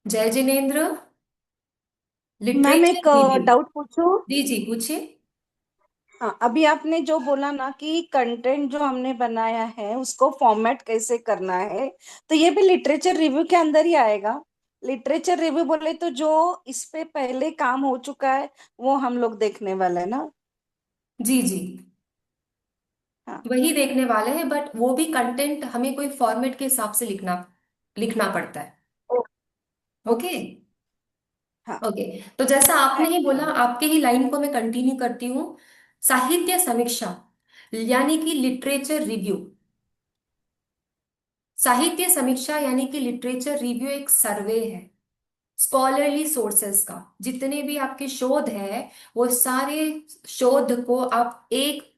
जय Jinendra. Ma'am literature एक review. Doubt पूछूं। जी जी पूछिए। हाँ, अभी आपने जो बोला ना कि कंटेंट जो हमने बनाया है उसको फॉर्मेट कैसे करना है, तो ये भी लिटरेचर रिव्यू के अंदर ही आएगा। लिटरेचर रिव्यू बोले तो जो इस पे पहले काम हो चुका है वो हम लोग देखने वाले हैं ना। जी जी, हाँ। वही देखने वाले हैं, बट वो भी कंटेंट हमें कोई फॉर्मेट के हिसाब से लिखना लिखना पड़ता है। ओ- ओके। ओके। हाँ। ओके। तो जैसा आपने ही बोला, हाँ। आपके ही लाइन को मैं कंटिन्यू करती हूँ। साहित्य समीक्षा यानी कि लिटरेचर रिव्यू। साहित्य समीक्षा यानी कि लिटरेचर रिव्यू एक सर्वे है स्कॉलरली सोर्सेस का। जितने भी आपके शोध है, वो सारे शोध को आप एक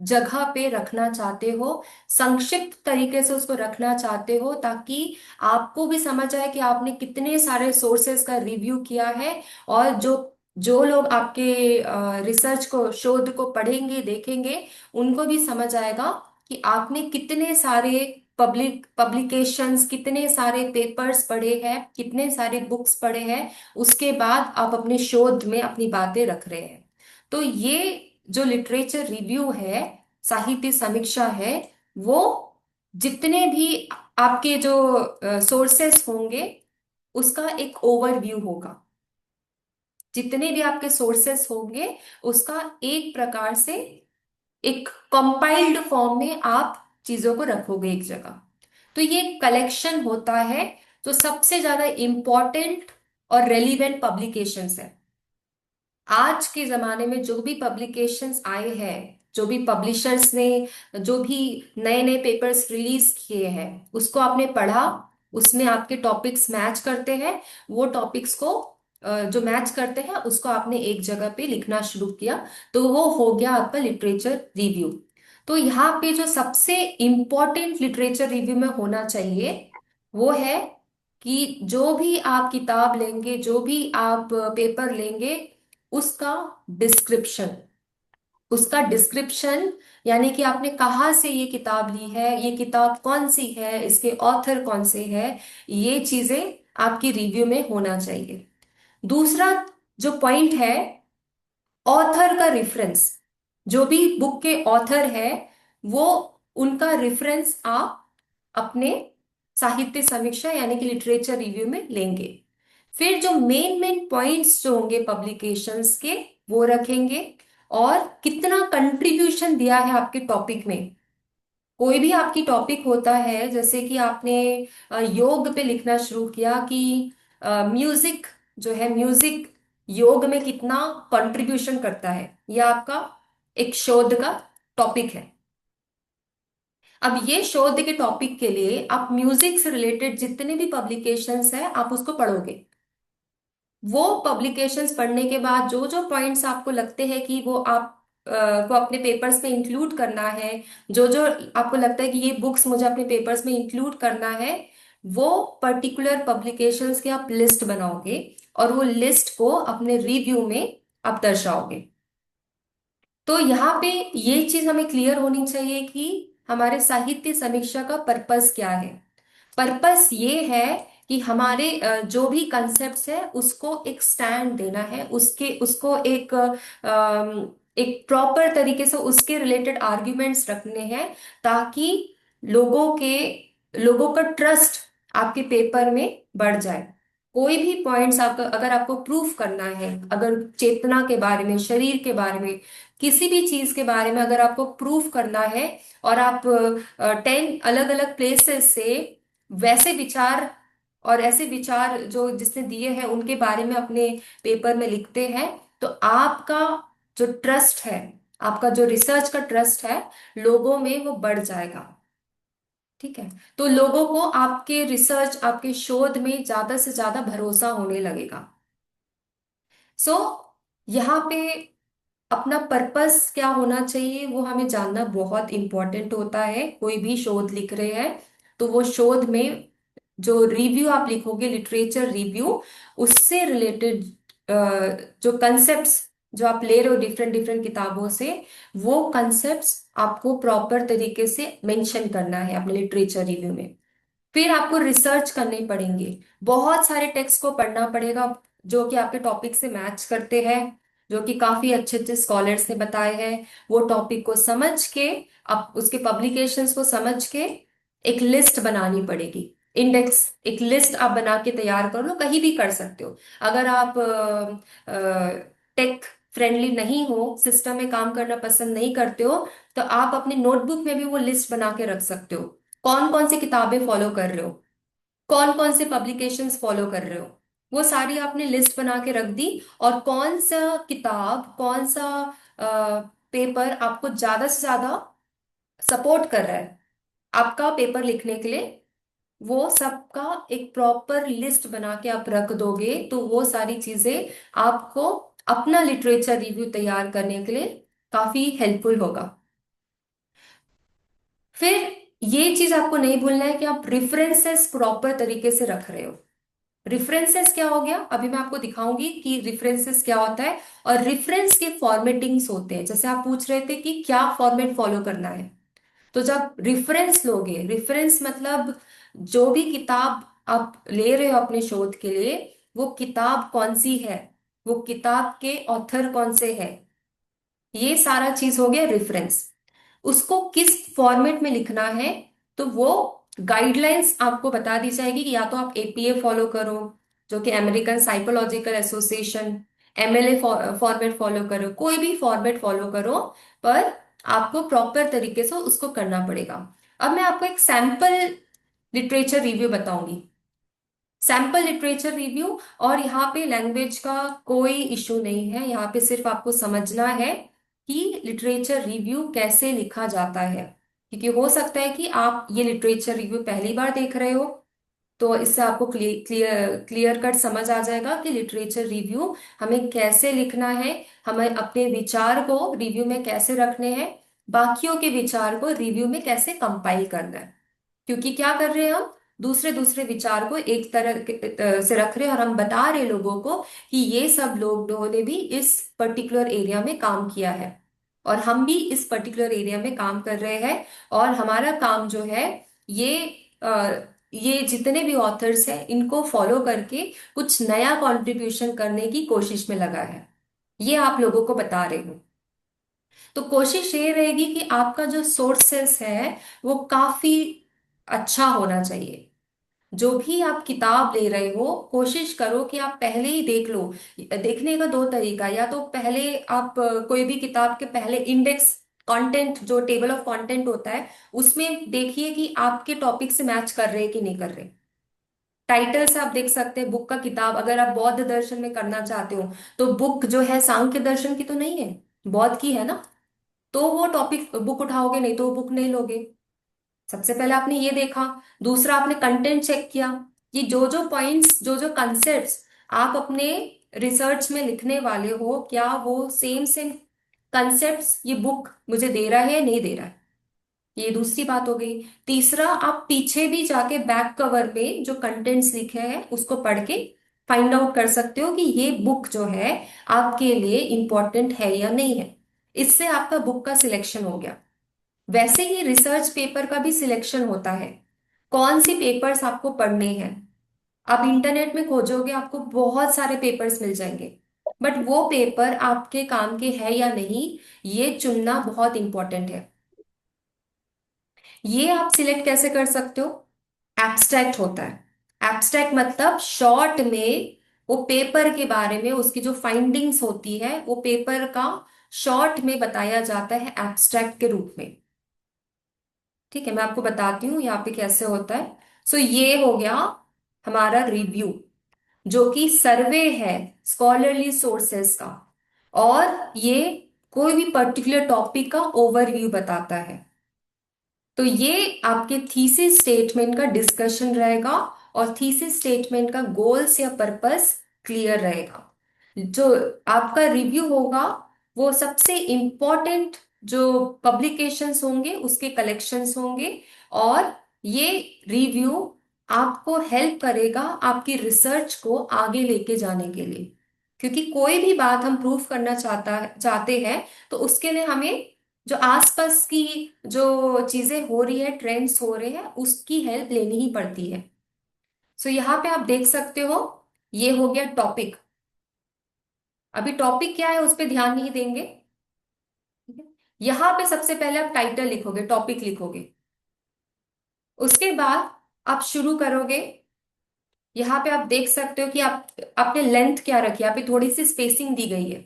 जगह पे रखना चाहते हो, संक्षिप्त तरीके से उसको रखना चाहते हो, ताकि आपको भी समझ आए कि आपने कितने सारे सोर्सेस का रिव्यू किया है। और जो जो लोग आपके रिसर्च को, शोध को पढ़ेंगे, देखेंगे, उनको भी समझ आएगा कि आपने कितने सारे पब्लिकेशंस, कितने सारे पेपर्स पढ़े हैं, कितने सारे बुक्स पढ़े हैं, उसके बाद आप अपने शोध में अपनी बातें रख रहे हैं। तो ये जो लिटरेचर रिव्यू है, साहित्य समीक्षा है, वो जितने भी आपके जो सोर्सेस होंगे, उसका एक ओवरव्यू होगा। जितने भी आपके सोर्सेस होंगे, उसका एक प्रकार से एक कंपाइल्ड फॉर्म में आप चीजों को रखोगे एक जगह। तो ये कलेक्शन होता है जो सबसे ज्यादा इंपॉर्टेंट और रेलिवेंट पब्लिकेशंस है। आज के जमाने में जो भी पब्लिकेशंस आए हैं, जो भी पब्लिशर्स ने जो भी नए नए पेपर्स रिलीज किए हैं, उसको आपने पढ़ा, उसमें आपके टॉपिक्स मैच करते हैं, वो टॉपिक्स को जो मैच करते हैं उसको आपने एक जगह पे लिखना शुरू किया, तो वो हो गया आपका लिटरेचर रिव्यू। तो यहाँ पे जो सबसे इंपॉर्टेंट लिटरेचर रिव्यू में होना चाहिए, वो है कि जो भी आप किताब लेंगे, जो भी आप पेपर लेंगे, उसका डिस्क्रिप्शन। उसका डिस्क्रिप्शन यानी कि आपने कहाँ से ये किताब ली है, ये किताब कौन सी है, इसके ऑथर कौन से है, ये चीजें आपकी रिव्यू में होना चाहिए। दूसरा जो पॉइंट है, ऑथर का रेफरेंस। जो भी बुक के ऑथर है, वो उनका रेफरेंस आप अपने साहित्य समीक्षा यानी कि लिटरेचर रिव्यू में लेंगे। फिर जो मेन मेन पॉइंट्स जो होंगे पब्लिकेशंस के, वो रखेंगे। और कितना कंट्रीब्यूशन दिया है आपके टॉपिक में। कोई भी आपकी टॉपिक होता है, जैसे कि आपने योग पे लिखना शुरू किया कि म्यूजिक जो है, म्यूजिक योग में कितना कंट्रीब्यूशन करता है, यह आपका एक शोध का टॉपिक है। अब ये शोध के टॉपिक के लिए आप म्यूजिक से रिलेटेड जितने भी पब्लिकेशंस हैं, आप उसको पढ़ोगे। वो पब्लिकेशंस पढ़ने के बाद जो जो पॉइंट्स आपको लगते हैं कि वो आप को अपने पेपर्स में इंक्लूड करना है, जो जो आपको लगता है कि ये बुक्स मुझे अपने पेपर्स में इंक्लूड करना है, वो पर्टिकुलर पब्लिकेशंस की आप लिस्ट बनाओगे, और वो लिस्ट को अपने रिव्यू में आप दर्शाओगे। तो यहाँ पे ये चीज हमें क्लियर होनी चाहिए कि हमारे साहित्य समीक्षा का पर्पस क्या है। पर्पस ये है कि हमारे जो भी कंसेप्ट्स है, उसको एक स्टैंड देना है, उसके उसको एक प्रॉपर तरीके से उसके रिलेटेड आर्ग्यूमेंट्स रखने हैं, ताकि लोगों के लोगों का ट्रस्ट आपके पेपर में बढ़ जाए। कोई भी पॉइंट्स आपका अगर आपको प्रूफ करना है, अगर चेतना के बारे में, शरीर के बारे में, किसी भी चीज के बारे में अगर आपको प्रूफ करना है, और आप 10 अलग अलग प्लेसेस से वैसे विचार और ऐसे विचार जो जिसने दिए हैं उनके बारे में अपने पेपर में लिखते हैं, तो आपका जो ट्रस्ट है, आपका जो रिसर्च का ट्रस्ट है, लोगों में वो बढ़ जाएगा। ठीक है। तो लोगों को आपके रिसर्च, आपके शोध में ज्यादा से ज्यादा भरोसा होने लगेगा। सो यहाँ पे अपना पर्पस क्या होना चाहिए, वो हमें जानना बहुत इंपॉर्टेंट होता है। कोई भी शोध लिख रहे हैं, तो वो शोध में जो रिव्यू आप लिखोगे, लिटरेचर रिव्यू, उससे रिलेटेड जो कंसेप्ट्स जो आप ले रहे हो डिफरेंट डिफरेंट किताबों से, वो कंसेप्ट्स आपको प्रॉपर तरीके से मेंशन करना है अपने लिटरेचर रिव्यू में। फिर आपको रिसर्च करनी पड़ेंगे, बहुत सारे टेक्स्ट को पढ़ना पड़ेगा जो कि आपके टॉपिक से मैच करते हैं, जो कि काफी अच्छे अच्छे स्कॉलर्स ने बताए हैं। वो टॉपिक को समझ के, आप उसके पब्लिकेशंस को समझ के एक लिस्ट बनानी पड़ेगी। इंडेक्स, एक लिस्ट आप बना के तैयार कर लो, कहीं भी कर सकते हो। अगर आप टेक फ्रेंडली नहीं हो, सिस्टम में काम करना पसंद नहीं करते हो, तो आप अपनी नोटबुक में भी वो लिस्ट बना के रख सकते हो। कौन कौन सी किताबें फॉलो कर रहे हो, कौन कौन से पब्लिकेशंस फॉलो कर रहे हो, वो सारी आपने लिस्ट बना के रख दी। और कौन सा किताब, कौन सा पेपर आपको ज्यादा से ज्यादा सपोर्ट कर रहा है आपका पेपर लिखने के लिए, वो सबका एक प्रॉपर लिस्ट बना के आप रख दोगे, तो वो सारी चीजें आपको अपना लिटरेचर रिव्यू तैयार करने के लिए काफी हेल्पफुल होगा। फिर ये चीज आपको नहीं भूलना है कि आप रेफरेंसेस प्रॉपर तरीके से रख रहे हो। रेफरेंसेस क्या हो गया, अभी मैं आपको दिखाऊंगी कि रेफरेंसेस क्या होता है। और रेफरेंस के फॉर्मेटिंग्स होते हैं, जैसे आप पूछ रहे थे कि क्या फॉर्मेट फॉलो करना है। तो जब रेफरेंस लोगे, रेफरेंस मतलब जो भी किताब आप ले रहे हो अपने शोध के लिए, वो किताब कौन सी है, वो किताब के ऑथर कौन से है, ये सारा चीज हो गया रेफरेंस। उसको किस फॉर्मेट में लिखना है, तो वो गाइडलाइंस आपको बता दी जाएगी कि या तो आप एपीए फॉलो करो, जो कि American psychological association, MLA format follow करो, कोई भी फॉर्मेट फॉलो करो, पर आपको प्रॉपर तरीके से उसको करना पड़ेगा। अब मैं आपको एक सैंपल लिटरेचर रिव्यू बताऊंगी, सैंपल लिटरेचर रिव्यू। और यहाँ पे लैंग्वेज का कोई इशू नहीं है, यहाँ पे सिर्फ आपको समझना है कि लिटरेचर रिव्यू कैसे लिखा जाता है। क्योंकि हो सकता है कि आप ये लिटरेचर रिव्यू पहली बार देख रहे हो, तो इससे आपको क्लियर क्लियर कट समझ आ जाएगा कि लिटरेचर रिव्यू हमें कैसे लिखना है, हमें अपने विचार को रिव्यू में कैसे रखने हैं, बाकियों के विचार को रिव्यू में कैसे कंपाइल करना है। क्योंकि क्या कर रहे हैं हम, दूसरे दूसरे विचार को एक तरह से रख रहे हैं, और हम बता रहे लोगों को कि ये सब लोगों ने भी इस पर्टिकुलर एरिया में काम किया है, और हम भी इस पर्टिकुलर एरिया में काम कर रहे हैं। और हमारा काम जो है, ये ये जितने भी ऑथर्स हैं इनको फॉलो करके कुछ नया कंट्रीब्यूशन करने की कोशिश में लगा है, ये आप लोगों को बता रही हूँ। तो कोशिश ये रहेगी कि आपका जो सोर्सेस है वो काफी अच्छा होना चाहिए। जो भी आप किताब ले रहे हो, कोशिश करो कि आप पहले ही देख लो। देखने का दो तरीका, या तो पहले आप कोई भी किताब के पहले इंडेक्स कंटेंट, जो टेबल ऑफ कंटेंट होता है, उसमें देखिए कि आपके टॉपिक से मैच कर रहे हैं कि नहीं कर रहे। टाइटल से आप देख सकते हैं बुक का, किताब अगर आप बौद्ध दर्शन में करना चाहते हो, तो बुक जो है सांख्य दर्शन की तो नहीं है, बौद्ध की है ना, तो वो टॉपिक बुक उठाओगे, नहीं तो वो बुक नहीं लोगे। सबसे पहले आपने ये देखा। दूसरा, आपने कंटेंट चेक किया कि जो जो पॉइंट्स, जो जो कंसेप्ट्स आप अपने रिसर्च में लिखने वाले हो, क्या वो सेम सेम कंसेप्ट्स ये बुक मुझे दे रहा है या नहीं दे रहा है। ये दूसरी बात हो गई। तीसरा, आप पीछे भी जाके बैक कवर पे जो कंटेंट्स लिखे हैं उसको पढ़ के फाइंड आउट कर सकते हो कि ये बुक जो है आपके लिए इंपॉर्टेंट है या नहीं है। इससे आपका बुक का सिलेक्शन हो गया। वैसे ही रिसर्च पेपर का भी सिलेक्शन होता है, कौन सी पेपर्स आपको पढ़ने हैं। आप इंटरनेट में खोजोगे, आपको बहुत सारे पेपर्स मिल जाएंगे, बट वो पेपर आपके काम के है या नहीं, ये चुनना बहुत इंपॉर्टेंट है। ये आप सिलेक्ट कैसे कर सकते हो, एब्स्ट्रैक्ट होता है। एब्स्ट्रैक्ट मतलब शॉर्ट में वो पेपर के बारे में उसकी जो फाइंडिंग्स होती है, वो पेपर का शॉर्ट में बताया जाता है एब्स्ट्रैक्ट के रूप में। ठीक है, मैं आपको बताती हूँ यहाँ पे कैसे होता है। सो ये हो गया हमारा रिव्यू, जो कि सर्वे है स्कॉलरली सोर्सेस का, और ये कोई भी पर्टिकुलर टॉपिक का ओवरव्यू बताता है। तो ये आपके थीसिस स्टेटमेंट का डिस्कशन रहेगा, और थीसिस स्टेटमेंट का गोल्स या पर्पस क्लियर रहेगा। जो आपका रिव्यू होगा, वो सबसे इम्पोर्टेंट जो पब्लिकेशंस होंगे उसके कलेक्शंस होंगे। और ये रिव्यू आपको हेल्प करेगा आपकी रिसर्च को आगे लेके जाने के लिए। क्योंकि कोई भी बात हम प्रूफ करना चाहते हैं, तो उसके लिए हमें जो आसपास की जो चीजें हो रही है, ट्रेंड्स हो रहे हैं, उसकी हेल्प लेनी ही पड़ती है। सो यहाँ पे आप देख सकते हो, ये हो गया टॉपिक। अभी टॉपिक क्या है उस पर ध्यान नहीं देंगे। ठीक है। यहाँ पे सबसे पहले आप टाइटल लिखोगे, टॉपिक लिखोगे। उसके बाद आप शुरू करोगे। यहाँ पे आप देख सकते हो कि आप आपने लेंथ क्या रखी है, यहाँ पे थोड़ी सी स्पेसिंग दी गई है।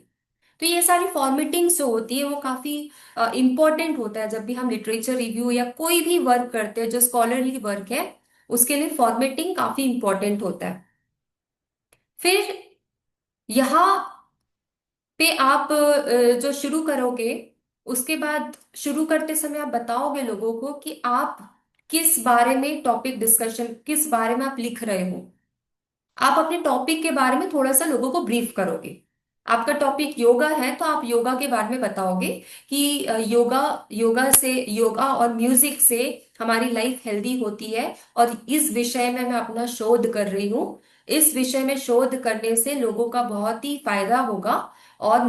तो ये सारी फॉर्मेटिंग जो होती है वो काफी इंपॉर्टेंट होता है। जब भी हम लिटरेचर रिव्यू या कोई भी वर्क करते हैं जो स्कॉलरली वर्क है, उसके लिए फॉर्मेटिंग काफी इंपॉर्टेंट होता है। फिर यहाँ पे आप जो शुरू करोगे, उसके बाद शुरू करते समय आप बताओगे लोगों को कि आप किस बारे में टॉपिक डिस्कशन, किस बारे में आप लिख रहे हो। आप अपने टॉपिक के बारे में थोड़ा सा लोगों को ब्रीफ करोगे। आपका टॉपिक योगा है तो आप योगा के बारे में बताओगे कि योगा योगा से, योगा और म्यूजिक से हमारी लाइफ हेल्दी होती है, और इस विषय में मैं अपना शोध कर रही हूँ। इस विषय में शोध करने से लोगों का बहुत ही फायदा होगा। और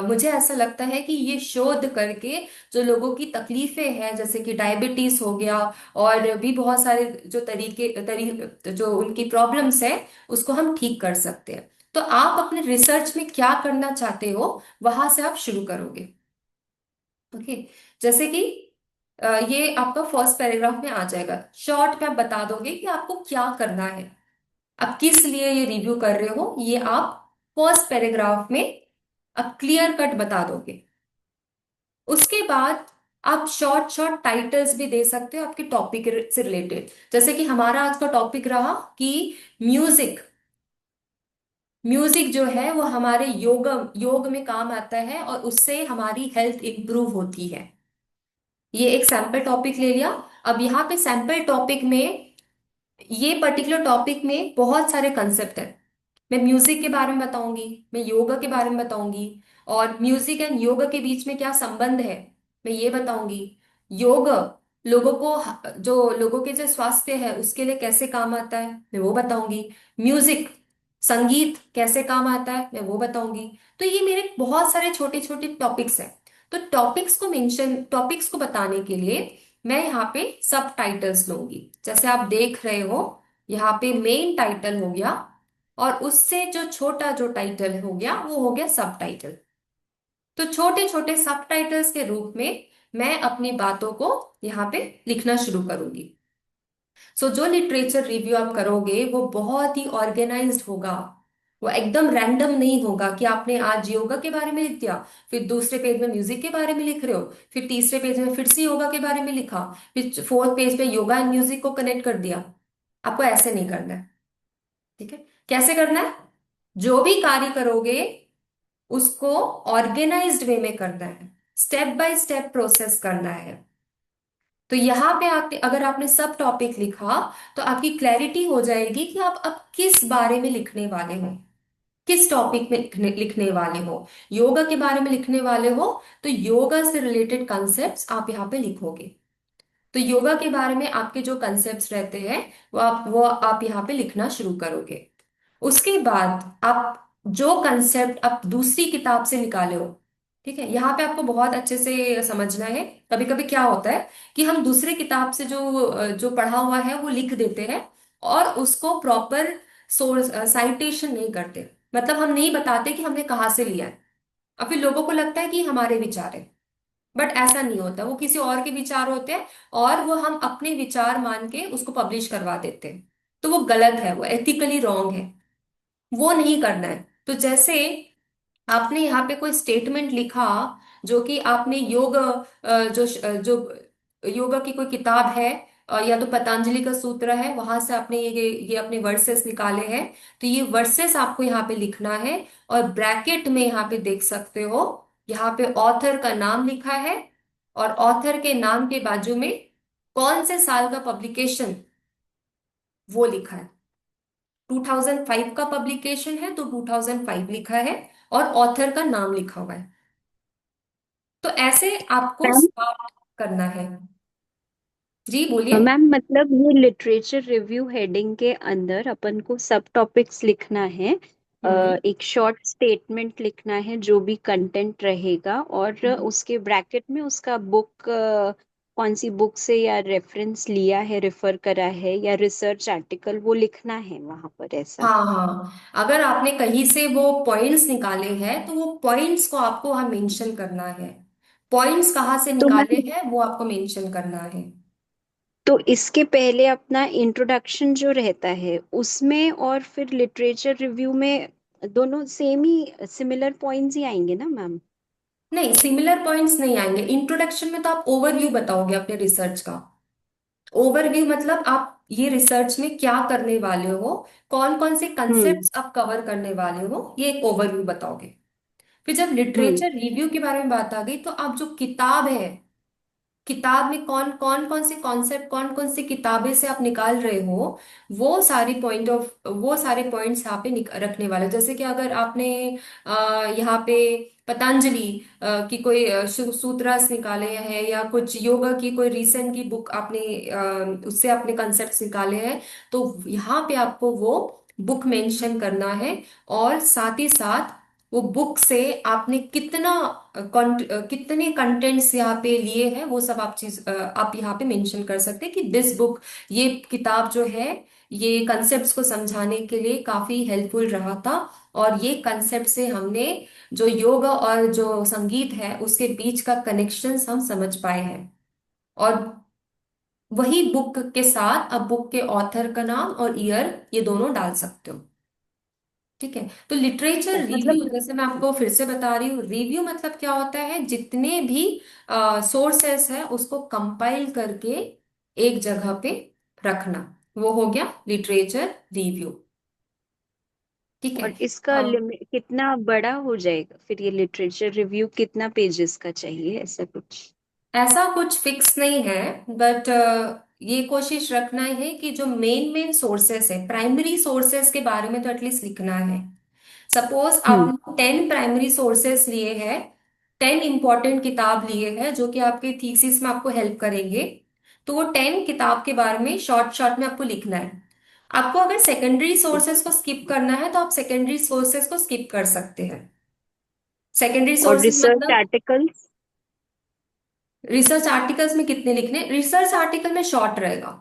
मुझे ऐसा लगता है कि ये शोध करके जो लोगों की तकलीफें हैं, जैसे कि डायबिटीज हो गया, और भी बहुत सारे जो जो उनकी प्रॉब्लम्स है, उसको हम ठीक कर सकते हैं। तो आप अपने रिसर्च में क्या करना चाहते हो, वहां से आप शुरू करोगे। ओके। जैसे कि ये आपका फर्स्ट पैराग्राफ में आ जाएगा। शॉर्ट में आप बता दोगे कि आपको क्या करना है, आप किस लिए ये रिव्यू कर रहे हो, ये आप फर्स्ट पैराग्राफ में आप क्लियर कट बता दोगे। उसके बाद आप शॉर्ट शॉर्ट टाइटल्स भी दे सकते हो आपके टॉपिक से रिलेटेड। जैसे कि हमारा आज का टॉपिक रहा कि म्यूजिक। म्यूजिक जो है वो हमारे योग में काम आता है, और उससे हमारी हेल्थ इंप्रूव होती है। ये एक सैंपल टॉपिक ले लिया। अब यहाँ पे सैंपल टॉपिक में, ये पर्टिकुलर टॉपिक में बहुत सारे कंसेप्ट हैं। मैं म्यूजिक के बारे में बताऊंगी, मैं योगा के बारे में बताऊंगी, और म्यूजिक एंड योगा के बीच में क्या संबंध है, मैं ये बताऊंगी। योग लोगों को, जो लोगों के जो स्वास्थ्य है उसके लिए कैसे काम आता है, मैं वो बताऊंगी। म्यूजिक, संगीत कैसे काम आता है, मैं वो बताऊंगी। तो ये मेरे बहुत सारे छोटे छोटे टॉपिक्स हैं। तो टॉपिक्स को बताने के लिए मैं यहाँ पे सब टाइटल्स लूंगी। जैसे आप देख रहे हो, यहाँ पे मेन टाइटल हो गया, और उससे जो छोटा जो टाइटल हो गया वो हो गया सब टाइटल। तो छोटे छोटे सब टाइटल्स के रूप में मैं अपनी बातों को यहाँ पे लिखना शुरू करूंगी। सो जो लिटरेचर रिव्यू आप करोगे वो बहुत ही ऑर्गेनाइज्ड होगा। वो एकदम रैंडम नहीं होगा कि आपने आज योगा के बारे में लिख दिया, फिर दूसरे पेज में म्यूजिक के बारे में लिख रहे हो, फिर तीसरे पेज में फिर से योगा के बारे में लिखा, फिर फोर्थ पेज पे योगा एंड म्यूजिक को कनेक्ट कर दिया। आपको ऐसे नहीं करना है। ठीक है। कैसे करना है? जो भी कार्य करोगे उसको ऑर्गेनाइज्ड वे में करना है, स्टेप बाय स्टेप प्रोसेस करना है। तो यहाँ पे अगर आपने सब टॉपिक लिखा, तो आपकी क्लैरिटी हो जाएगी कि आप अब किस बारे में लिखने वाले हो, किस टॉपिक में लिखने वाले हो। योगा के बारे में लिखने वाले हो तो योगा से रिलेटेड कंसेप्ट्स आप यहाँ पे लिखोगे। तो योगा के बारे में आपके जो कंसेप्ट्स रहते हैं वो आप यहाँ पे लिखना शुरू करोगे। उसके बाद आप जो कंसेप्ट आप दूसरी किताब से निकाले हो, ठीक है, यहाँ पे आपको बहुत अच्छे से समझना है। कभी कभी क्या होता है कि हम दूसरे किताब से जो जो पढ़ा हुआ है वो लिख देते हैं, और उसको प्रॉपर सोर्स साइटेशन नहीं करते। मतलब हम नहीं बताते कि हमने कहाँ से लिया है, और फिर लोगों को लगता है कि हमारे विचार है। बट ऐसा नहीं होता, वो किसी और के विचार होते हैं, और वो हम अपने विचार मान के उसको पब्लिश करवा देते हैं। तो वो गलत है, वो एथिकली रॉन्ग है, वो नहीं करना है। तो जैसे आपने यहाँ पे कोई स्टेटमेंट लिखा, जो कि आपने जो योगा की कोई किताब है, या तो पतंजलि का सूत्र है, वहां से आपने ये अपने वर्सेस निकाले हैं। तो ये वर्सेस आपको यहाँ पे लिखना है, और ब्रैकेट में यहाँ पे देख सकते हो, यहाँ पे ऑथर का नाम लिखा है, और ऑथर के नाम के बाजू में कौन से साल का पब्लिकेशन वो लिखा है। 2005 का पब्लिकेशन है तो 2005 लिखा है, और ऑथर का नाम लिखा हुआ है। तो ऐसे आपको मैम, स्टार्ट करना है। जी बोलिए। मैम मतलब ये लिटरेचर रिव्यू हेडिंग के अंदर अपन को सब टॉपिक्स लिखना है, हम्म। एक शॉर्ट स्टेटमेंट लिखना है जो भी कंटेंट रहेगा, और हम्म। उसके ब्रैकेट में उसका बुक, कौन सी बुक से या रेफरेंस लिया है, रेफर करा है, या रिसर्च आर्टिकल, वो लिखना है वहां पर ऐसा। हाँ हाँ, अगर आपने कहीं से वो पॉइंट्स निकाले हैं तो वो पॉइंट्स को आपको वहां मेंशन करना है। पॉइंट्स कहाँ से तो निकाले मैम, हैं वो आपको मेंशन करना है। तो इसके पहले अपना इंट्रोडक्शन जो रहता है उसमें और फिर लिटरेचर रिव्यू में दोनों सेम ही, सिमिलर पॉइंट्स ही आएंगे ना मैम? नहीं, सिमिलर पॉइंट्स नहीं आएंगे। इंट्रोडक्शन में तो आप ओवरव्यू बताओगे अपने रिसर्च का। ओवरव्यू मतलब आप ये रिसर्च में क्या करने वाले हो, कौन कौन से हम्म। कंसेप्ट्स आप कवर करने वाले हो, ये एक ओवरव्यू बताओगे। फिर जब हम्म। लिटरेचर रिव्यू के बारे में बात आ गई तो आप जो किताब है, किताब में कौन कौन कौन से कॉन्सेप्ट, कौन कौन सी किताबें से आप निकाल रहे हो, वो सारे पॉइंट्स यहाँ पे रखने वाले हो। जैसे कि अगर आपने यहाँ पे पतंजलि की कोई सूत्रास निकाले हैं, या कुछ योगा की कोई रिसेंट की बुक आपने उससे अपने कंसेप्ट्स निकाले हैं, तो यहाँ पे आपको वो बुक मेंशन करना है। और साथ ही साथ वो बुक से आपने कितने कंटेंट्स यहाँ पे लिए हैं, वो सब आप यहाँ पे मेंशन कर सकते हैं कि दिस बुक, ये किताब जो है, ये कंसेप्ट्स को समझाने के लिए काफी हेल्पफुल रहा था। और ये कंसेप्ट से हमने जो योग और जो संगीत है उसके बीच का कनेक्शंस हम समझ पाए हैं। और वही बुक के साथ अब बुक के ऑथर का नाम और ईयर ये दोनों डाल सकते हो। ठीक है। तो लिटरेचर रिव्यू, मतलब जैसे मैं आपको फिर से बता रही हूँ, रिव्यू मतलब क्या होता है, जितने भी सोर्सेस है उसको कंपाइल करके एक जगह पे रखना, वो हो गया लिटरेचर रिव्यू। ठीक है। और इसका लिमिट कितना बड़ा हो जाएगा फिर, ये लिटरेचर रिव्यू कितना पेजेस का चाहिए, ऐसा कुछ? ऐसा कुछ फिक्स नहीं है, बट ये कोशिश रखना है कि जो मेन मेन सोर्सेस है, प्राइमरी सोर्सेस के बारे में तो एटलीस्ट लिखना है। सपोज हम्म। आपने 10 प्राइमरी सोर्सेस लिए हैं, 10 इंपॉर्टेंट किताब लिए हैं जो कि आपके थीसिस में आपको हेल्प करेंगे, तो वो 10 किताब के बारे में शॉर्ट शॉर्ट में आपको लिखना है। आपको अगर सेकेंडरी सोर्सेस को स्किप करना है तो आप सेकेंडरी सोर्सेस को स्किप कर सकते हैं। सेकेंडरी और सोर्सेस रिसर्च मतलब आर्टिकल्स? रिसर्च आर्टिकल्स में कितने लिखने, रिसर्च आर्टिकल में शॉर्ट रहेगा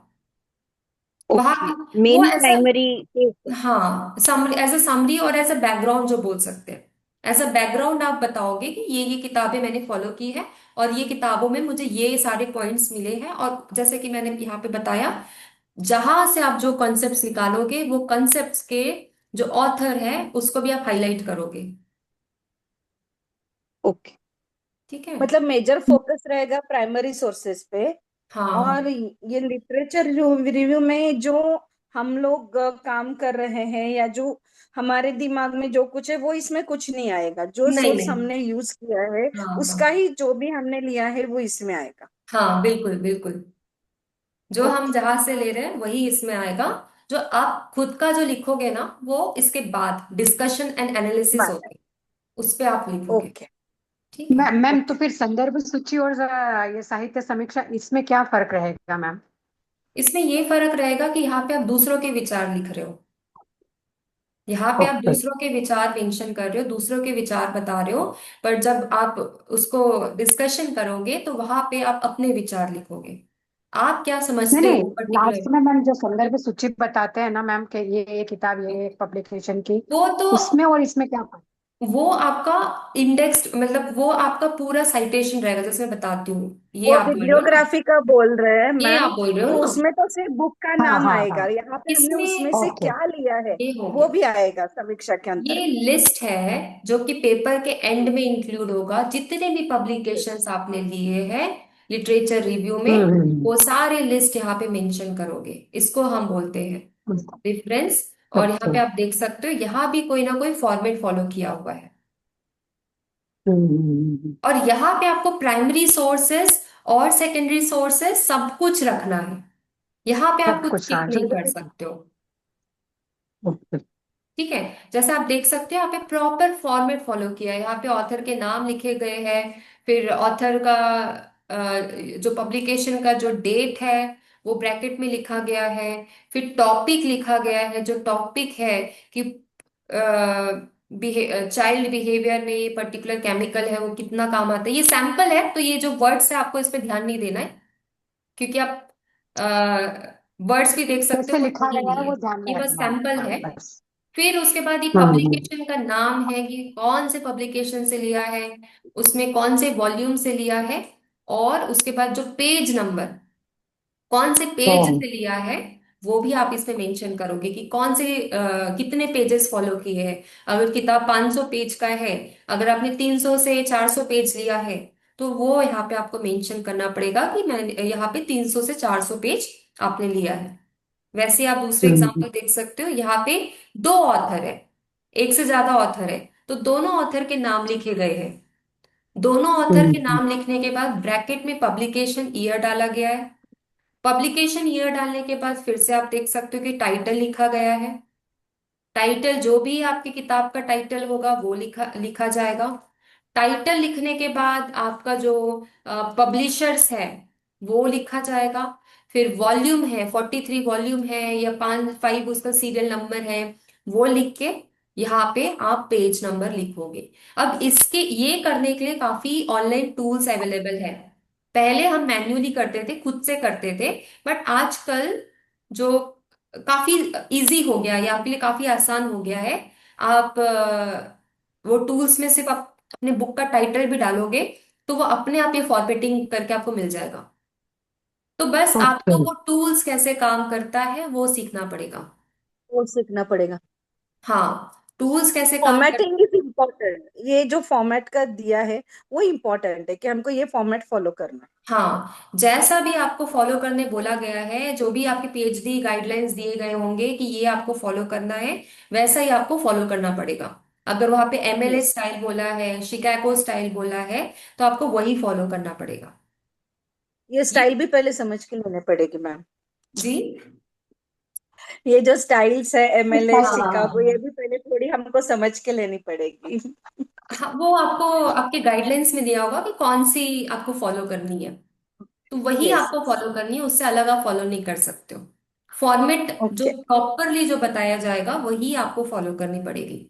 वहां। ओके। वो मेन ऐसा, प्राइमरी के ऊपर। हाँ, समरी, एज अ समरी और एज अ बैकग्राउंड जो बोल सकते हैं। एज अ बैकग्राउंड आप बताओगे कि ये किताबें मैंने फॉलो की है, और ये किताबों में मुझे ये सारे पॉइंट्स मिले हैं। और जैसे कि मैंने यहाँ पे बताया, जहां से आप जो कॉन्सेप्ट्स निकालोगे वो कॉन्सेप्ट्स के जो ऑथर है उसको भी आप हाईलाइट करोगे। ओके। ठीक है। मतलब मेजर फोकस रहेगा प्राइमरी सोर्सेस पे। हाँ और ये लिटरेचर रिव्यू में जो हम लोग काम कर रहे हैं, या जो हमारे दिमाग में जो कुछ है वो इसमें कुछ नहीं आएगा। जो नहीं सोर्स नहीं, हमने यूज किया है हाँ उसका हाँ ही जो भी हमने लिया है वो इसमें आएगा। हाँ, बिल्कुल बिल्कुल, जो हम ओके। जहां से ले रहे हैं वही इसमें आएगा। जो आप खुद का जो लिखोगे ना, वो इसके बाद डिस्कशन एंड एनालिसिस बात है। होगी, उस पे आप लिखोगे। ओके। ठीक है। मैम, तो ओके। फिर संदर्भ सूची और ये साहित्य समीक्षा, इसमें क्या फर्क रहेगा मैम? इसमें ये फर्क रहेगा कि यहाँ पे आप दूसरों के विचार लिख रहे हो, यहाँ पे आप ओके। दूसरों के विचार मेंशन कर रहे हो, दूसरों के विचार बता रहे हो। पर जब आप उसको डिस्कशन करोगे तो वहां पे आप अपने विचार लिखोगे, आप क्या नहीं समझते नहीं, हो लास्ट पर्टिकुलर। में मैम जो संदर्भ सूची बताते हैं ना मैम, कि ये किताब, ये पब्लिकेशन की, वो तो, उसमें और इसमें क्या फर्क? वो आपका इंडेक्स, मतलब वो आपका पूरा साइटेशन रहेगा। जैसे मैं बताती हूँ, ये वो आप बोल रहे हो ना, बिब्लियोग्राफी का बोल रहे हैं ये मैम। आप बोल रहे हो तो ना, उसमें तो सिर्फ बुक का हाँ नाम हाँ आएगा, हाँ। यहाँ पे हमने उसमें इसमें से ओके। क्या लिया है ये हो वो गया। भी आएगा समीक्षा के ये अंतर्गत। लिस्ट है जो कि पेपर के एंड में इंक्लूड होगा, जितने भी पब्लिकेशंस आपने लिए हैं लिटरेचर रिव्यू में, हम्म। वो सारे लिस्ट यहाँ पे मेंशन करोगे। इसको हम बोलते हैं हम्म। रेफरेंस। और यहाँ अच्छा। पे आप देख सकते हो, यहाँ भी कोई ना कोई फॉर्मेट फॉलो किया हुआ है। हम्म। और यहाँ पे आपको प्राइमरी सोर्सेस और सेकेंडरी सोर्सेस सब कुछ रखना है, यहाँ पे आप सब कुछ कुछ, स्किप हाँ, नहीं जो कर सकते हो। ओके। ठीक है। जैसे आप देख सकते हो यहाँ पे प्रॉपर फॉर्मेट फॉलो किया है, यहाँ पे ऑथर के नाम लिखे गए हैं, फिर ऑथर का जो पब्लिकेशन का जो डेट है वो ब्रैकेट में लिखा गया है, फिर टॉपिक लिखा गया है, जो टॉपिक है कि चाइल्ड बिहेवियर में ये पर्टिकुलर केमिकल है वो कितना काम आता है, ये सैंपल है, तो ये जो वर्ड्स है आपको इस पे ध्यान नहीं देना है, क्योंकि आप वर्ड्स भी देख सकते हो, कैसे वो लिखा सही गया नहीं है है, वो ध्यान में ये बस रखना है। सैंपल हाँ है। बस। फिर उसके बाद ये हम्म। पब्लिकेशन का नाम है कि कौन से पब्लिकेशन से लिया है, उसमें कौन से वॉल्यूम से लिया है, और उसके बाद जो पेज नंबर, कौन से पेज हम्म। से लिया है, वो भी आप इसमें मेंशन करोगे कि कौन से कितने पेजेस फॉलो किए हैं। अगर किताब 500 पेज का है, अगर आपने 300 से 400 पेज लिया है, तो वो यहाँ पे आपको मेंशन करना पड़ेगा कि मैं यहाँ पे 300 से 400 पेज आपने लिया है। वैसे आप दूसरे हम्म। एग्जाम्पल देख सकते हो, यहाँ पे दो ऑथर है, एक से ज्यादा ऑथर है, तो दोनों ऑथर के नाम लिखे गए हैं। दोनों ऑथर के हम्म। नाम लिखने के बाद ब्रैकेट में पब्लिकेशन ईयर डाला गया है। पब्लिकेशन ईयर डालने के बाद फिर से आप देख सकते हो कि टाइटल लिखा गया है। टाइटल जो भी आपकी किताब का टाइटल होगा वो लिखा लिखा जाएगा। टाइटल लिखने के बाद आपका जो पब्लिशर्स है वो लिखा जाएगा। फिर वॉल्यूम है, 43 वॉल्यूम है या 5 उसका सीरियल नंबर है, वो लिख के यहाँ पे आप पेज नंबर लिखोगे। अब इसके ये करने के लिए काफी ऑनलाइन टूल्स अवेलेबल है। पहले हम मैन्युअली करते थे, खुद से करते थे, बट आजकल जो काफी इजी हो गया है, ये आपके लिए काफी आसान हो गया है। आप वो टूल्स में सिर्फ आप अपने बुक का टाइटल भी डालोगे, तो वो अपने आप ये फॉर्मेटिंग करके आपको मिल जाएगा। तो बस ओके। आपको वो टूल्स कैसे काम करता है वो सीखना पड़ेगा। वो सीखना पड़ेगा। हाँ, टूल्स कैसे काम कर। फॉर्मेटिंग इज इम्पोर्टेंट, ये जो फॉर्मेट का दिया है वो इम्पोर्टेंट है कि हमको ये फॉर्मेट फॉलो करना हाँ, जैसा भी आपको फॉलो करने बोला गया है, जो भी आपके पीएचडी गाइडलाइंस दिए गए होंगे कि ये आपको फॉलो करना है, वैसा ही आपको फॉलो करना पड़ेगा। अगर वहां पे है। MLA yes. स्टाइल बोला है, शिकागो स्टाइल बोला है, तो आपको वही फॉलो करना पड़ेगा। ये ये स्टाइल भी पहले समझ के लेने पड़ेगी मैम। जी। ये जो स्टाइल्स है एमएलए शिकागो, हाँ ये भी पहले थोड़ी हमको समझ के लेनी पड़ेगी। हाँ, वो आपको आपके गाइडलाइंस में दिया होगा कि कौन सी आपको फॉलो करनी है, तो वही यस। आपको फॉलो करनी है, उससे अलग आप फॉलो नहीं कर सकते हो। फॉर्मेट जो ओके। प्रॉपरली जो बताया जाएगा वही आपको फॉलो करनी पड़ेगी।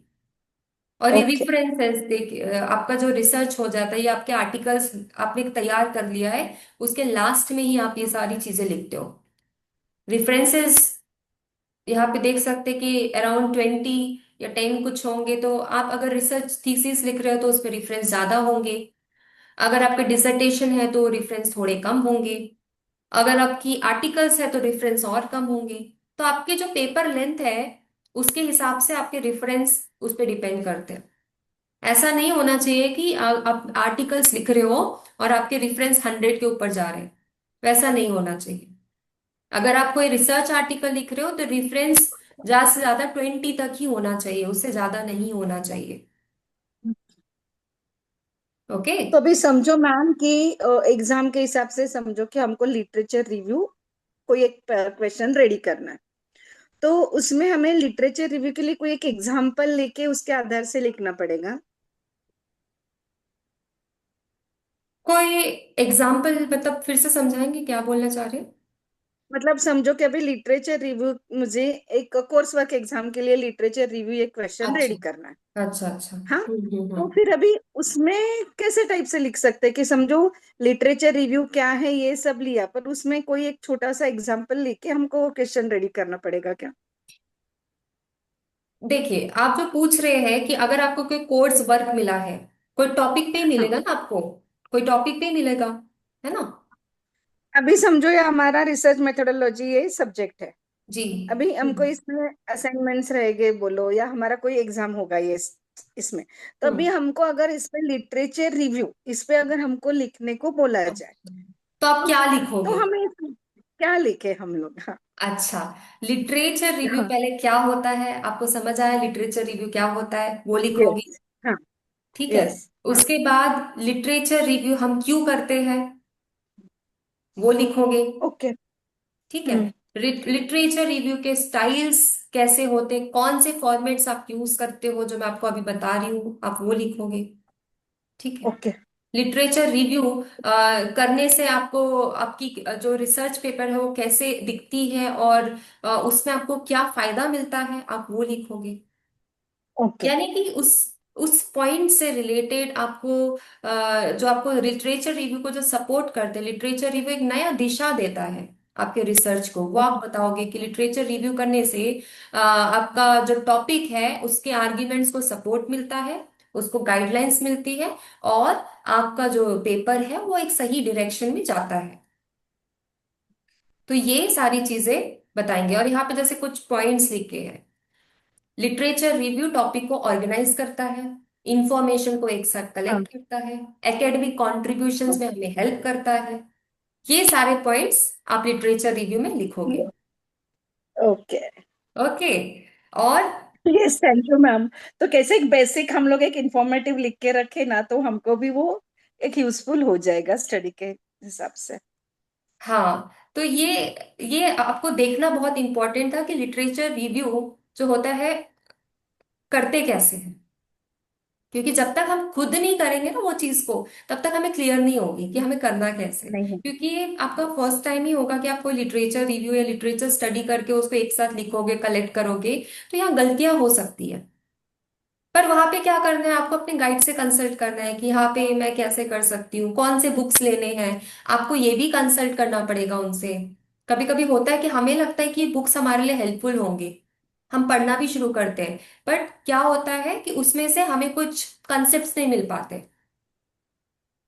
और ये ओके। रेफरेंसेस देख, आपका जो रिसर्च हो जाता है, ये आपके आर्टिकल्स आपने तैयार कर लिया है, उसके लास्ट में ही आप ये सारी चीजें लिखते हो। रेफरेंसेस यहाँ पे देख सकते हैं कि अराउंड 20 या 10 कुछ होंगे, तो आप अगर रिसर्च थीसिस लिख रहे हो तो उसमें रेफरेंस ज्यादा होंगे। अगर आपके डिसर्टेशन है तो रेफरेंस थोड़े कम होंगे। अगर आपकी आर्टिकल्स है तो रेफरेंस और कम होंगे। तो आपके जो पेपर लेंथ है उसके हिसाब से आपके रेफरेंस उस पर डिपेंड करते हैं। ऐसा नहीं होना चाहिए कि आप आर्टिकल्स लिख रहे हो और आपके रेफरेंस 100 के ऊपर जा रहे हैं, वैसा नहीं होना चाहिए। अगर आप कोई रिसर्च आर्टिकल लिख रहे हो तो रेफरेंस ज्यादा से ज्यादा 20 तक ही होना चाहिए, उससे ज्यादा नहीं होना चाहिए। ओके। तो अभी समझो मैम कि एग्जाम के हिसाब से समझो कि हमको लिटरेचर रिव्यू कोई एक क्वेश्चन रेडी करना है, तो उसमें हमें लिटरेचर रिव्यू के लिए कोई एक एग्जाम्पल लेके उसके आधार से लिखना पड़ेगा। कोई एग्जाम्पल मतलब फिर से समझाएंगे, क्या बोलना चाह रहे हैं? मतलब समझो कि अभी लिटरेचर रिव्यू, मुझे एक कोर्स वर्क एग्जाम के लिए लिटरेचर रिव्यू एक क्वेश्चन अच्छा रेडी करना है। अच्छा अच्छा। हाँ। तो हम्म। फिर अभी उसमें कैसे टाइप से लिख सकते हैं कि समझो लिटरेचर रिव्यू क्या है ये सब लिया, पर उसमें कोई एक छोटा सा एग्जाम्पल लेके हमको क्वेश्चन रेडी करना पड़ेगा क्या? देखिए, आप जो पूछ रहे हैं कि अगर आपको कोई कोर्स वर्क मिला है, कोई टॉपिक पे ही हाँ। मिलेगा ना आपको, कोई टॉपिक पे ही मिलेगा, है ना? अभी समझो ये हमारा रिसर्च मेथोडोलॉजी ये सब्जेक्ट है। जी। अभी हमको हम्म इसमें असाइनमेंट्स रहेंगे बोलो, या हमारा कोई एग्जाम होगा ये इसमें, तो अभी हम्म। हमको अगर इस पे लिटरेचर रिव्यू इस पे अगर हमको लिखने को बोला जाए, तो आप क्या तो लिखोगे? हमें क्या लिखे हम लोग? हाँ। अच्छा, लिटरेचर रिव्यू हाँ। पहले क्या होता है आपको समझ आया, लिटरेचर रिव्यू क्या होता है वो लिखोगे। यस। हाँ। ठीक है। यस। हाँ। उसके बाद लिटरेचर रिव्यू हम क्यों करते हैं वो लिखोगे। ओके। ठीक है। हम्म। लिटरेचर रिव्यू के स्टाइल्स कैसे होते, कौन से फॉर्मेट्स आप यूज करते हो जो मैं आपको अभी बता रही हूँ, आप वो लिखोगे। ठीक है। ओके। लिटरेचर रिव्यू करने से आपको आपकी जो रिसर्च पेपर है वो कैसे दिखती है, और उसमें आपको क्या फायदा मिलता है, आप वो लिखोगे। ओके। यानी कि उस पॉइंट से रिलेटेड आपको जो आपको लिटरेचर रिव्यू को जो सपोर्ट करते हैं, लिटरेचर रिव्यू एक नया दिशा देता है आपके रिसर्च को। वो आप बताओगे कि लिटरेचर रिव्यू करने से आपका जो टॉपिक है उसके आर्ग्यूमेंट्स को सपोर्ट मिलता है, उसको गाइडलाइंस मिलती है, और आपका जो पेपर है वो एक सही डायरेक्शन में जाता है। तो ये सारी चीजें बताएंगे। और यहाँ पे जैसे कुछ पॉइंट्स लिखे हैं। लिटरेचर रिव्यू टॉपिक को ऑर्गेनाइज करता है, इंफॉर्मेशन को एक साथ हाँ। कलेक्ट करता है, एकेडमिक कॉन्ट्रीब्यूशंस में हमें हेल्प करता है। ये सारे पॉइंट्स आप लिटरेचर रिव्यू में लिखोगे। ओके। ओके। और यस, थैंक यू मैम। तो कैसे एक बेसिक हम लोग एक इंफॉर्मेटिव लिख के रखे ना, तो हमको भी वो एक यूजफुल हो जाएगा स्टडी के हिसाब से। हाँ, तो ये आपको देखना बहुत इंपॉर्टेंट था कि लिटरेचर रिव्यू जो होता है करते कैसे हैं। क्योंकि जब तक हम खुद नहीं करेंगे ना वो चीज को, तब तक हमें क्लियर नहीं होगी कि हमें करना कैसे है। नहीं। क्योंकि ये आपका फर्स्ट टाइम ही होगा कि आप कोई लिटरेचर रिव्यू या लिटरेचर स्टडी करके उसको एक साथ लिखोगे, कलेक्ट करोगे, तो यहाँ गलतियां हो सकती है। पर वहां पे क्या करना है, आपको अपने गाइड से कंसल्ट करना है कि यहाँ पे मैं कैसे कर सकती हूँ, कौन से बुक्स लेने हैं। आपको ये भी कंसल्ट करना पड़ेगा उनसे। कभी कभी होता है कि हमें लगता है कि ये बुक्स हमारे लिए हेल्पफुल होंगे, हम पढ़ना भी शुरू करते हैं, बट क्या होता है कि उसमें से हमें कुछ कंसेप्ट नहीं मिल पाते,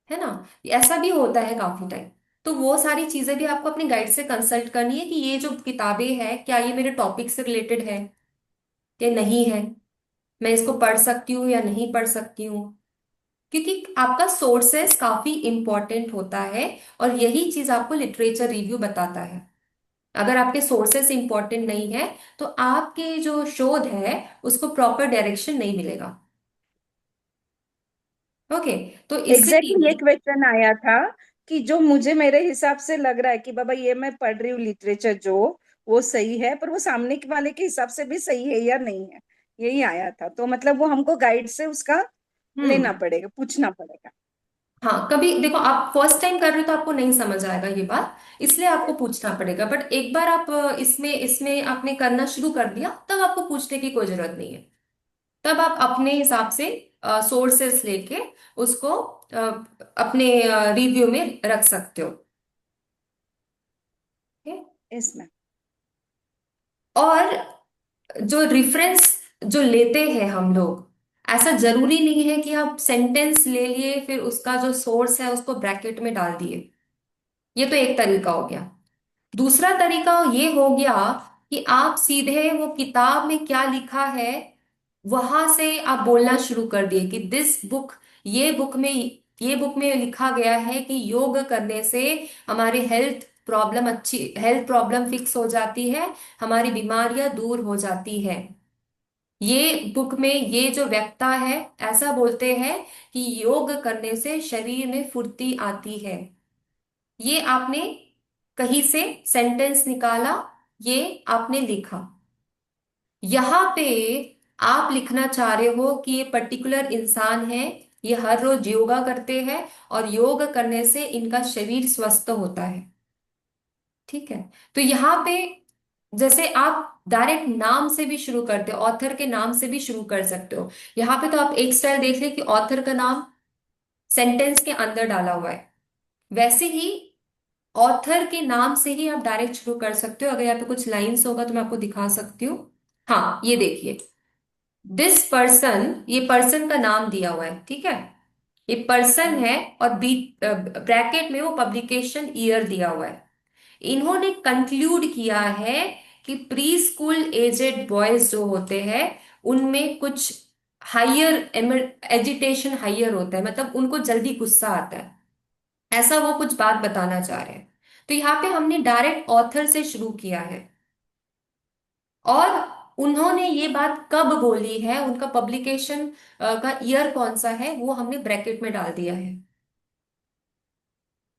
है ना। ऐसा भी होता है काफी टाइम। तो वो सारी चीजें भी आपको अपने गाइड से कंसल्ट करनी है कि ये जो किताबें हैं क्या ये मेरे टॉपिक से रिलेटेड है या नहीं है, मैं इसको पढ़ सकती हूँ या नहीं पढ़ सकती हूँ। क्योंकि आपका सोर्सेस काफी इंपॉर्टेंट होता है, और यही चीज आपको लिटरेचर रिव्यू बताता है। अगर आपके सोर्सेस इंपॉर्टेंट नहीं है तो आपके जो शोध है उसको प्रॉपर डायरेक्शन नहीं मिलेगा। ओके। तो एग्जैक्टली, ये इसलिए क्वेश्चन आया था कि जो मुझे मेरे हिसाब से लग रहा है कि बाबा ये मैं पढ़ रही हूँ लिटरेचर जो, वो सही है, पर वो सामने के वाले के हिसाब से भी सही है या नहीं है। यही आया था, तो मतलब वो हमको गाइड से उसका लेना हम्म। पड़ेगा, पूछना पड़ेगा। हाँ, कभी देखो आप फर्स्ट टाइम कर रहे हो तो आपको नहीं समझ आएगा ये बात, इसलिए आपको पूछना पड़ेगा। बट एक बार आप इसमें इसमें आपने करना शुरू कर दिया, तब आपको पूछने की कोई जरूरत नहीं है। तब आप अपने हिसाब से सोर्सेस लेके उसको अपने रिव्यू में रख सकते हो। ठीक है? इसमें और जो रेफरेंस जो लेते हैं हम लोग, ऐसा जरूरी नहीं है कि आप सेंटेंस ले लिए फिर उसका जो सोर्स है उसको ब्रैकेट में डाल दिए। ये तो एक तरीका हो गया। दूसरा तरीका ये हो गया कि आप सीधे वो किताब में क्या लिखा है वहां से आप बोलना शुरू कर दिए कि दिस बुक, ये बुक में ये बुक में लिखा गया है कि योग करने से हमारी हेल्थ प्रॉब्लम फिक्स हो जाती है, हमारी बीमारियां दूर हो जाती है। ये बुक में ये जो वक्ता है ऐसा बोलते हैं कि योग करने से शरीर में फुर्ती आती है। ये आपने कहीं से सेंटेंस निकाला, ये आपने लिखा। यहाँ पे आप लिखना चाह रहे हो कि ये पर्टिकुलर इंसान है, ये हर रोज योगा करते हैं और योग करने से इनका शरीर स्वस्थ होता है। ठीक है। तो यहाँ पे जैसे आप डायरेक्ट नाम से भी शुरू करते हो, ऑथर के नाम से भी शुरू कर सकते हो। यहाँ पे तो आप एक स्टाइल देख लें कि ऑथर का नाम सेंटेंस के अंदर डाला हुआ है, वैसे ही ऑथर के नाम से ही आप डायरेक्ट शुरू कर सकते हो। अगर यहाँ पे कुछ लाइंस होगा तो मैं आपको दिखा सकती हूँ। हाँ, ये देखिए, दिस पर्सन, ये पर्सन का नाम दिया हुआ है, ठीक है, ये पर्सन है, और ब्रैकेट में वो पब्लिकेशन ईयर दिया हुआ है। इन्होंने कंक्लूड किया है कि प्री स्कूल एजेड बॉयज जो होते हैं उनमें कुछ हाइयर एजिटेशन हाइयर होता है, मतलब उनको जल्दी गुस्सा आता है, ऐसा वो कुछ बात बताना चाह रहे हैं। तो यहाँ पे हमने डायरेक्ट ऑथर से शुरू किया है, और उन्होंने ये बात कब बोली है, उनका पब्लिकेशन का ईयर कौन सा है, वो हमने ब्रैकेट में डाल दिया है।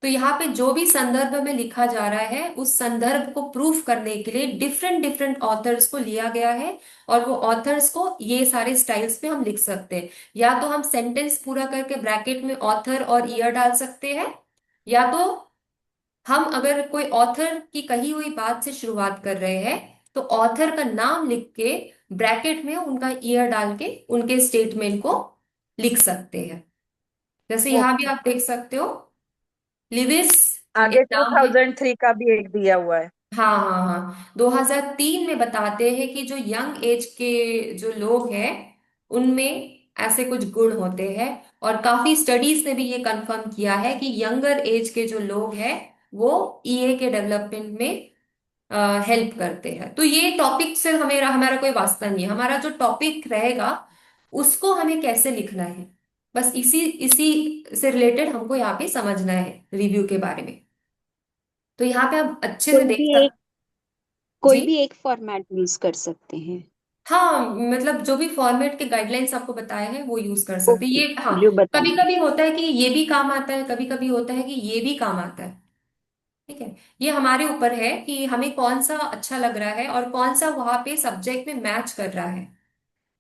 तो यहाँ पे जो भी संदर्भ में लिखा जा रहा है उस संदर्भ को प्रूफ करने के लिए डिफरेंट डिफरेंट ऑथर्स को लिया गया है, और वो ऑथर्स को ये सारे स्टाइल्स में हम लिख सकते हैं। या तो हम सेंटेंस पूरा करके ब्रैकेट में ऑथर और ईयर डाल सकते हैं, या तो हम अगर कोई ऑथर की कही हुई बात से शुरुआत कर रहे हैं तो ऑथर का नाम लिख के ब्रैकेट में उनका ईयर डाल के उनके स्टेटमेंट को लिख सकते हैं। जैसे यहाँ भी ओके। आप देख सकते हो, लिविस एक आगे नाम है। 2003 का भी एक दिया हुआ है। हाँ हाँ हाँ, 2003 में बताते हैं कि जो यंग एज के जो लोग हैं उनमें ऐसे कुछ गुण होते हैं, और काफी स्टडीज ने भी ये कंफर्म किया है कि यंगर एज के जो लोग हैं वो ईए के डेवलपमेंट में हेल्प करते हैं। तो ये टॉपिक से हमें हमारा कोई वास्ता नहीं है, हमारा जो टॉपिक रहेगा उसको हमें कैसे लिखना है, बस इसी इसी से रिलेटेड हमको यहाँ पे समझना है रिव्यू के बारे में। तो यहाँ पे आप अच्छे से कोई देख भी सकते। एक कोई जी भी एक फॉर्मेट यूज कर सकते हैं। हाँ, मतलब जो भी फॉर्मेट के गाइडलाइंस आपको बताए हैं वो यूज कर सकते हैं ओके, ये। हाँ, जो कभी बताएं। कभी होता है कि ये भी काम आता है, कभी कभी होता है कि ये भी काम आता है। ठीक है, ये हमारे ऊपर है कि हमें कौन सा अच्छा लग रहा है और कौन सा वहां पे सब्जेक्ट में मैच कर रहा है।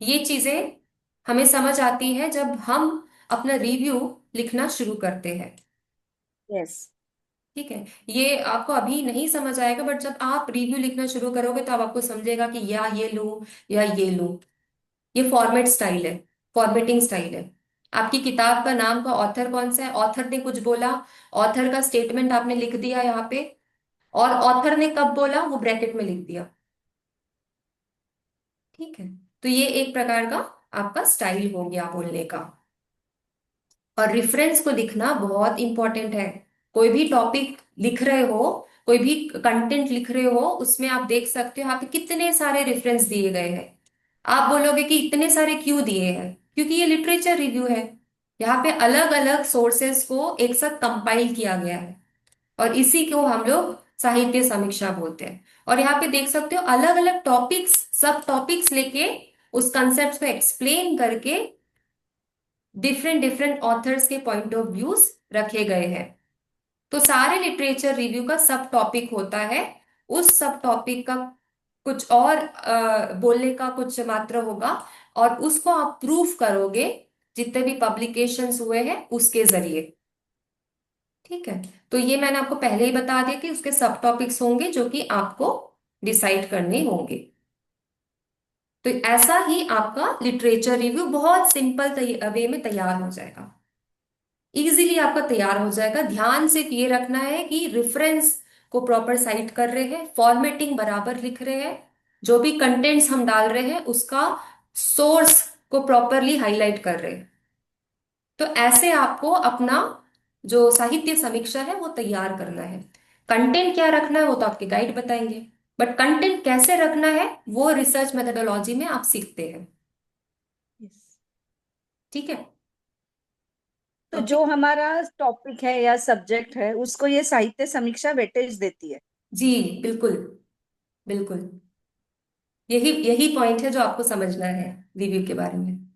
ये चीजें हमें समझ आती है जब हम अपना रिव्यू लिखना शुरू करते हैं। यस। ठीक है, ये आपको अभी नहीं समझ आएगा, बट जब आप रिव्यू लिखना शुरू करोगे तो अब आपको समझेगा कि या ये लूं या ये लूं। ये फॉर्मेट स्टाइल है, फॉर्मेटिंग स्टाइल है। आपकी किताब का नाम का ऑथर कौन सा है, ऑथर ने कुछ बोला, ऑथर का स्टेटमेंट आपने लिख दिया यहाँ पे, और ऑथर ने कब बोला वो ब्रैकेट में लिख दिया। ठीक है, तो ये एक प्रकार का आपका स्टाइल हो गया बोलने का। और रेफरेंस को लिखना बहुत इंपॉर्टेंट है। कोई भी टॉपिक लिख रहे हो, कोई भी कंटेंट लिख रहे हो, उसमें आप देख सकते हो यहाँ पे कितने सारे रेफरेंस दिए गए हैं। आप बोलोगे कि इतने सारे क्यों दिए हैं, क्योंकि ये लिटरेचर रिव्यू है। यहाँ पे अलग अलग सोर्सेस को एक साथ कंपाइल किया गया है, और इसी को हम लोग साहित्य समीक्षा बोलते हैं। और यहाँ पे देख सकते हो अलग अलग टॉपिक्स, सब टॉपिक्स लेके उस कंसेप्ट को एक्सप्लेन करके डिफरेंट डिफरेंट ऑथर्स के पॉइंट ऑफ व्यूज रखे गए हैं। तो सारे लिटरेचर रिव्यू का सब टॉपिक होता है, उस सब टॉपिक का कुछ और बोलने का कुछ मात्रा होगा, और उसको आप प्रूफ करोगे जितने भी पब्लिकेशंस हुए हैं उसके जरिए। ठीक है, तो ये मैंने आपको पहले ही बता दिया कि उसके सब टॉपिक्स होंगे जो कि आपको डिसाइड करने होंगे। तो ऐसा ही आपका लिटरेचर रिव्यू बहुत सिंपल वे में तैयार हो जाएगा, इजीली आपका तैयार हो जाएगा। ध्यान सिर्फ ये रखना है कि रेफरेंस को प्रॉपर साइट कर रहे हैं, फॉर्मेटिंग बराबर लिख रहे हैं, जो भी कंटेंट्स हम डाल रहे हैं उसका सोर्स को प्रॉपरली हाईलाइट कर रहे हैं। तो ऐसे आपको अपना जो साहित्य समीक्षा है वो तैयार करना है। कंटेंट क्या रखना है वो तो आपके गाइड बताएंगे, बट कंटेंट कैसे रखना है वो रिसर्च मेथोडोलॉजी में आप सीखते हैं। यस। ठीक है। तो ओके। जो हमारा टॉपिक है या सब्जेक्ट है उसको ये साहित्य समीक्षा वेटेज देती है। जी बिल्कुल, बिल्कुल, यही यही पॉइंट है जो आपको समझना है रिव्यू के बारे में।